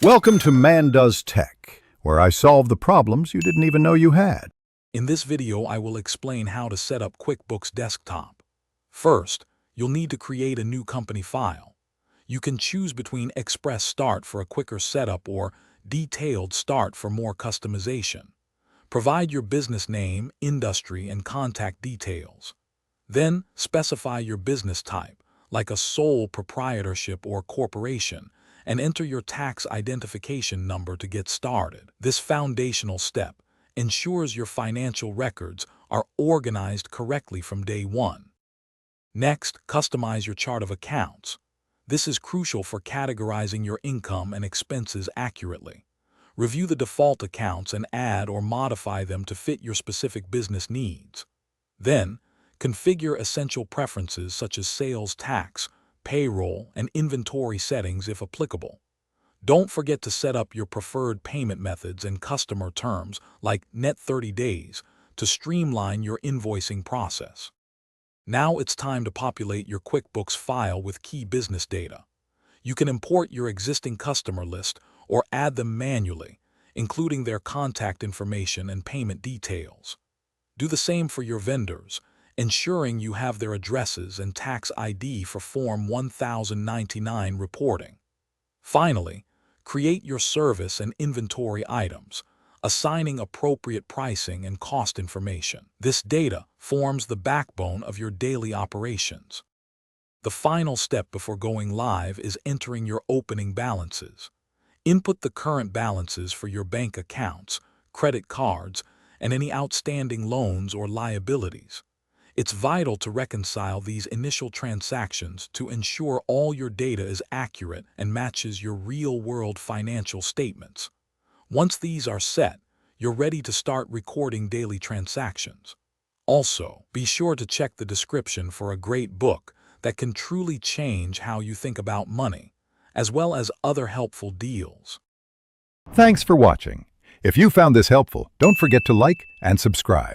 Welcome to Man Does Tech, where I solve the problems you didn't even know you had. In this video, I will explain how to set up QuickBooks Desktop. First, you'll need to create a new company file. You can choose between Express Start for a quicker setup or Detailed Start for more customization. Provide your business name, industry, and contact details. Then, specify your business type, like a sole proprietorship or corporation, and enter your tax identification number to get started. This foundational step ensures your financial records are organized correctly from day one. Next, customize your chart of accounts. This is crucial for categorizing your income and expenses accurately. Review the default accounts and add or modify them to fit your specific business needs. Then, configure essential preferences such as sales tax, payroll, and inventory settings if applicable. Don't forget to set up your preferred payment methods and customer terms like net 30 days to streamline your invoicing process. Now it's time to populate your QuickBooks file with key business data. You can import your existing customer list or add them manually, including their contact information and payment details. Do the same for your vendors, ensuring you have their addresses and tax ID for Form 1099 reporting. Finally, create your service and inventory items, assigning appropriate pricing and cost information. This data forms the backbone of your daily operations. The final step before going live is entering your opening balances. Input the current balances for your bank accounts, credit cards, and any outstanding loans or liabilities. It's vital to reconcile these initial transactions to ensure all your data is accurate and matches your real-world financial statements. Once these are set, you're ready to start recording daily transactions. Also, be sure to check the description for a great book that can truly change how you think about money, as well as other helpful deals. Thanks for watching. If you found this helpful, don't forget to like and subscribe.